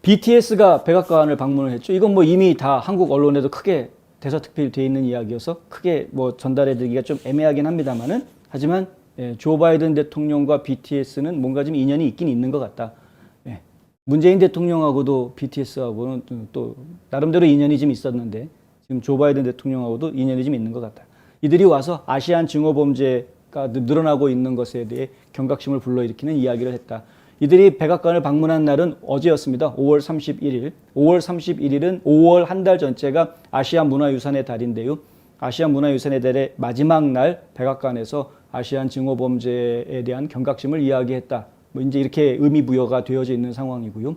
BTS가 백악관을 방문을 했죠. 이건 뭐 이미 다 한국 언론에도 크게 대서특필되어 있는 이야기여서 크게 뭐 전달해드리기가 좀 애매하긴 합니다만은 하지만 조 바이든 대통령과 BTS는 뭔가 좀 인연이 있긴 있는 것 같다. 문재인 대통령하고도 BTS하고는 또 나름대로 인연이 좀 있었는데 지금 조 바이든 대통령하고도 인연이 좀 있는 것 같다. 이들이 와서 아시안 증오 범죄가 늘어나고 있는 것에 대해 경각심을 불러일으키는 이야기를 했다. 이들이 백악관을 방문한 날은 어제였습니다. 5월 31일. 5월 31일은 5월 한 달 전체가 아시안 문화유산의 달인데요. 아시안 문화유산의 달의 마지막 날 백악관에서 아시안 증오 범죄에 대한 경각심을 이야기했다. 뭐 이제 이렇게 의미 부여가 되어져 있는 상황이고요.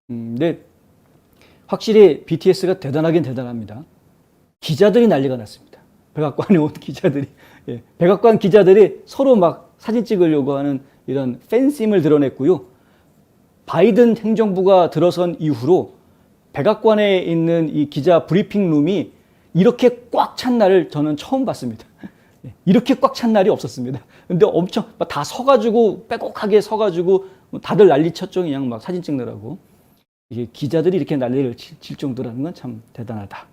근데 확실히 BTS가 대단하긴 대단합니다. 기자들이 난리가 났습니다. 백악관에 온 기자들이. 백악관 기자들이 서로 막 사진 찍으려고 하는 이런 팬심을 드러냈고요. 바이든 행정부가 들어선 이후로 백악관에 있는 이 기자 브리핑 룸이 이렇게 꽉 찬 날을 저는 처음 봤습니다. 이렇게 꽉 찬 날이 없었습니다. 근데 엄청 다 서가지고 빼곡하게 서가지고 다들 난리쳤죠. 그냥 막 사진 찍느라고. 이게 기자들이 이렇게 난리를 칠 정도라는 건 참 대단하다.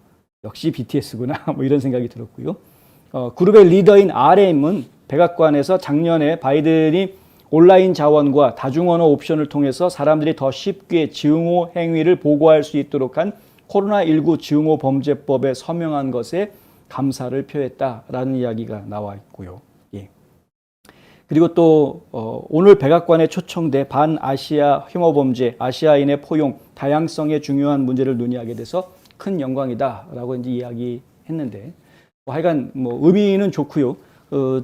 역시 BTS구나. 뭐 이런 생각이 들었고요. 그룹의 리더인 RM은 백악관에서 작년에 바이든이 온라인 자원과 다중언어 옵션을 통해서 사람들이 더 쉽게 증오 행위를 보고할 수 있도록 한 코로나19 증오 범죄법에 서명한 것에 감사를 표했다라는 이야기가 나와 있고요. 그리고 또 오늘 백악관에 초청돼 반아시아 혐오 범죄, 아시아인의 포용, 다양성의 중요한 문제를 논의하게 돼서 큰 영광이다라고 이제 이야기했는데 하여간 뭐 의미는 좋고요.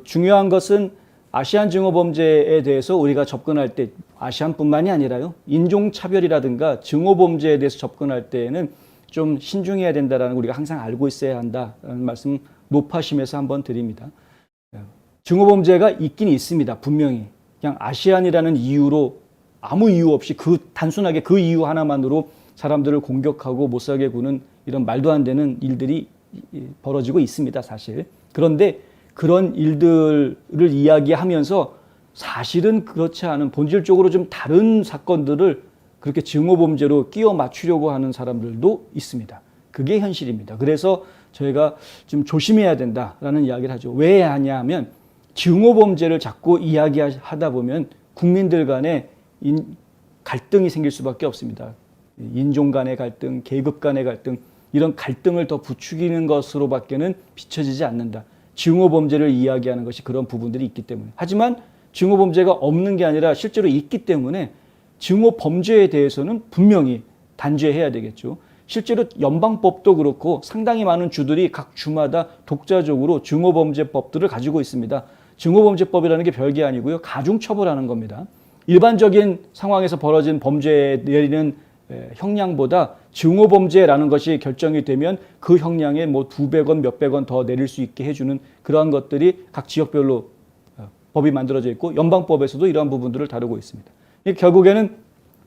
중요한 것은 아시안 증오 범죄에 대해서 우리가 접근할 때 아시안뿐만이 아니라요. 인종차별이라든가 증오 범죄에 대해서 접근할 때에는 좀 신중해야 된다라는 걸 우리가 항상 알고 있어야 한다라는 말씀 높아심에서 한번 드립니다. 증오 범죄가 있긴 있습니다. 분명히. 그냥 아시안이라는 이유로 아무 이유 없이 단순하게 그 이유 하나만으로 사람들을 공격하고 못살게 구는 이런 말도 안 되는 일들이 벌어지고 있습니다. 사실. 그런데 그런 일들을 이야기하면서 사실은 그렇지 않은 본질적으로 좀 다른 사건들을 그렇게 증오범죄로 끼워 맞추려고 하는 사람들도 있습니다. 그게 현실입니다. 그래서 저희가 좀 조심해야 된다라는 이야기를 하죠. 왜 하냐면 증오범죄를 자꾸 이야기하다 보면 국민들 간에 갈등이 생길 수밖에 없습니다. 인종 간의 갈등, 계급 간의 갈등, 이런 갈등을 더 부추기는 것으로밖에는 비춰지지 않는다. 증오범죄를 이야기하는 것이 그런 부분들이 있기 때문에. 하지만 증오범죄가 없는 게 아니라 실제로 있기 때문에 증오범죄에 대해서는 분명히 단죄해야 되겠죠. 실제로 연방법도 그렇고 상당히 많은 주들이 각 주마다 독자적으로 증오범죄법들을 가지고 있습니다. 증오범죄법이라는 게 별게 아니고요. 가중처벌하는 겁니다. 일반적인 상황에서 벌어진 범죄에 내리는 형량보다 증오범죄라는 것이 결정이 되면 그 형량에 뭐 200원, 몇백 원 더 내릴 수 있게 해주는 그러한 것들이 각 지역별로 법이 만들어져 있고 연방법에서도 이러한 부분들을 다루고 있습니다. 결국에는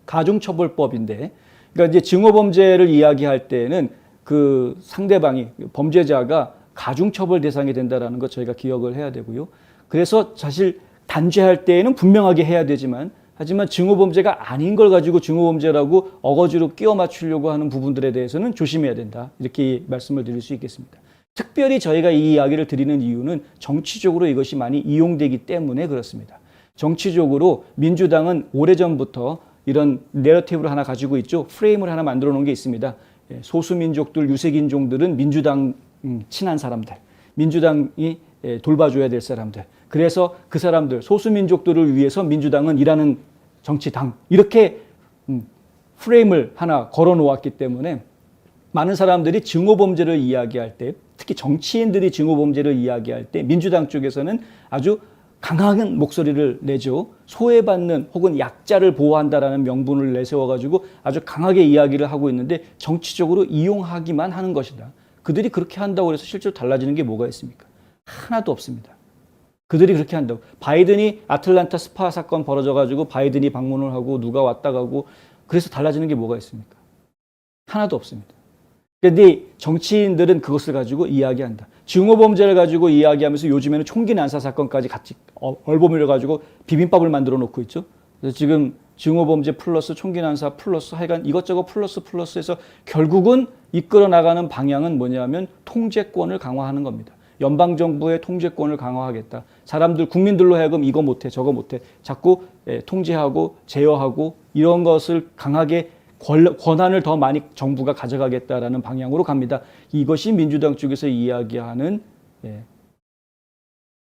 가중처벌법인데, 그러니까 이제 증오범죄를 이야기할 때는 그 상대방이 범죄자가 가중처벌 대상이 된다라는 것 저희가 기억을 해야 되고요. 그래서 사실 단죄할 때에는 분명하게 해야 되지만 하지만 증오범죄가 아닌 걸 가지고 증오범죄라고 어거지로 끼워 맞추려고 하는 부분들에 대해서는 조심해야 된다. 이렇게 말씀을 드릴 수 있겠습니다. 특별히 저희가 이 이야기를 드리는 이유는 정치적으로 이것이 많이 이용되기 때문에 그렇습니다. 정치적으로 민주당은 오래전부터 이런 내러티브를 하나 가지고 있죠. 프레임을 하나 만들어 놓은 게 있습니다. 소수민족들, 유색인종들은 민주당 친한 사람들, 민주당이 돌봐줘야 될 사람들. 그래서 그 사람들, 소수민족들을 위해서 민주당은 일하는 정치당. 이렇게 프레임을 하나 걸어 놓았기 때문에 많은 사람들이 증오범죄를 이야기할 때, 특히 정치인들이 증오범죄를 이야기할 때 민주당 쪽에서는 아주 강한 목소리를 내죠. 소외받는 혹은 약자를 보호한다라는 명분을 내세워가지고 아주 강하게 이야기를 하고 있는데 정치적으로 이용하기만 하는 것이다. 그들이 그렇게 한다고 해서 실제로 달라지는 게 뭐가 있습니까? 하나도 없습니다. 그들이 그렇게 한다고. 바이든이 아틀란타 스파 사건 벌어져가지고 바이든이 방문을 하고 누가 왔다 가고 그래서 달라지는 게 뭐가 있습니까? 하나도 없습니다. 그런데 정치인들은 그것을 가지고 이야기한다. 증오범죄를 가지고 이야기하면서 요즘에는 총기 난사 사건까지 같이 얼버무려 가지고 비빔밥을 만들어 놓고 있죠. 그래서 지금 증오범죄 플러스 총기 난사 플러스 하여간 이것저것 플러스해서 결국은 이끌어 나가는 방향은 뭐냐면 통제권을 강화하는 겁니다. 연방정부의 통제권을 강화하겠다. 사람들, 국민들로 하여금 이거 못해, 저거 못해. 자꾸 통제하고 제어하고 이런 것을 강하게 권한을 더 많이 정부가 가져가겠다라는 방향으로 갑니다. 이것이 민주당 쪽에서 이야기하는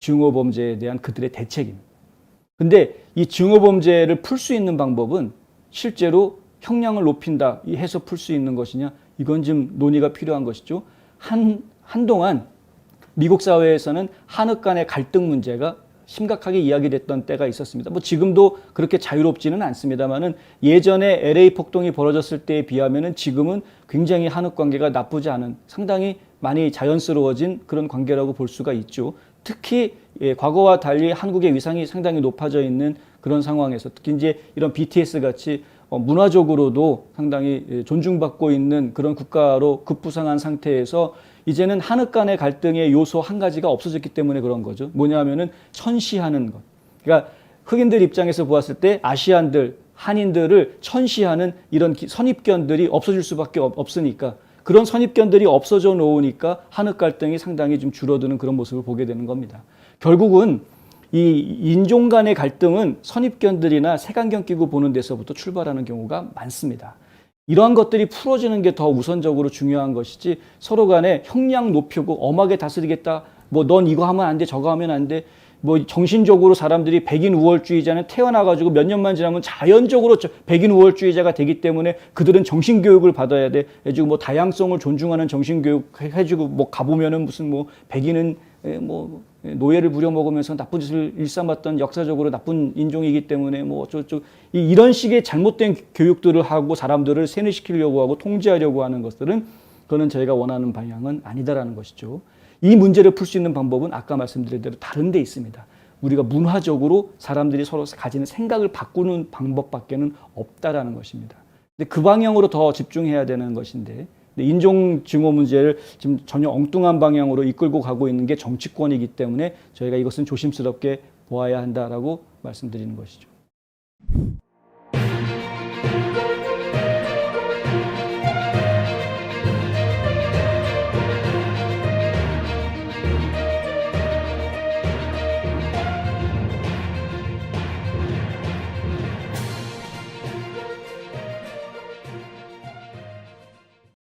증오범죄에 대한 그들의 대책입니다. 근데 이 증오범죄를 풀 수 있는 방법은 실제로 형량을 높인다 해서 풀 수 있는 것이냐? 이건 좀 논의가 필요한 것이죠. 한동안 미국 사회에서는 한흑 간의 갈등 문제가 심각하게 이야기됐던 때가 있었습니다. 뭐 지금도 그렇게 자유롭지는 않습니다만은 예전에 LA 폭동이 벌어졌을 때에 비하면은 지금은 굉장히 한흑 관계가 나쁘지 않은 상당히 많이 자연스러워진 그런 관계라고 볼 수가 있죠. 특히 과거와 달리 한국의 위상이 상당히 높아져 있는 그런 상황에서 특히 이제 이런 BTS 같이 문화적으로도 상당히 존중받고 있는 그런 국가로 급부상한 상태에서 이제는 한흑 간의 갈등의 요소 한 가지가 없어졌기 때문에 그런 거죠. 뭐냐면은 천시하는 것. 그러니까 흑인들 입장에서 보았을 때 아시안들, 한인들을 천시하는 이런 선입견들이 없어질 수밖에 없으니까 그런 선입견들이 없어져 놓으니까 한흑 갈등이 상당히 좀 줄어드는 그런 모습을 보게 되는 겁니다. 결국은 이 인종 간의 갈등은 선입견들이나 색안경 끼고 보는 데서부터 출발하는 경우가 많습니다. 이러한 것들이 풀어지는 게 더 우선적으로 중요한 것이지 서로 간에 형량 높이고 엄하게 다스리겠다. 뭐 넌 이거 하면 안 돼, 저거 하면 안 돼. 뭐 정신적으로 사람들이 백인 우월주의자는 태어나가지고 몇 년만 지나면 자연적으로 백인 우월주의자가 되기 때문에 그들은 정신교육을 받아야 돼. 해주고 뭐 다양성을 존중하는 정신교육 해주고 뭐 가보면은 무슨 뭐 백인은 뭐 노예를 부려먹으면서 나쁜 짓을 일삼았던 역사적으로 나쁜 인종이기 때문에 뭐 어쩌고 이런 식의 잘못된 교육들을 하고 사람들을 세뇌시키려고 하고 통제하려고 하는 것들은 그거는 저희가 원하는 방향은 아니다라는 것이죠. 이 문제를 풀 수 있는 방법은 아까 말씀드린 대로 다른 데 있습니다. 우리가 문화적으로 사람들이 서로 가지는 생각을 바꾸는 방법밖에는 없다라는 것입니다. 근데 그 방향으로 더 집중해야 되는 것인데 인종 증오 문제를 지금 전혀 엉뚱한 방향으로 이끌고 가고 있는 게 정치권이기 때문에 저희가 이것은 조심스럽게 보아야 한다라고 말씀드리는 것이죠.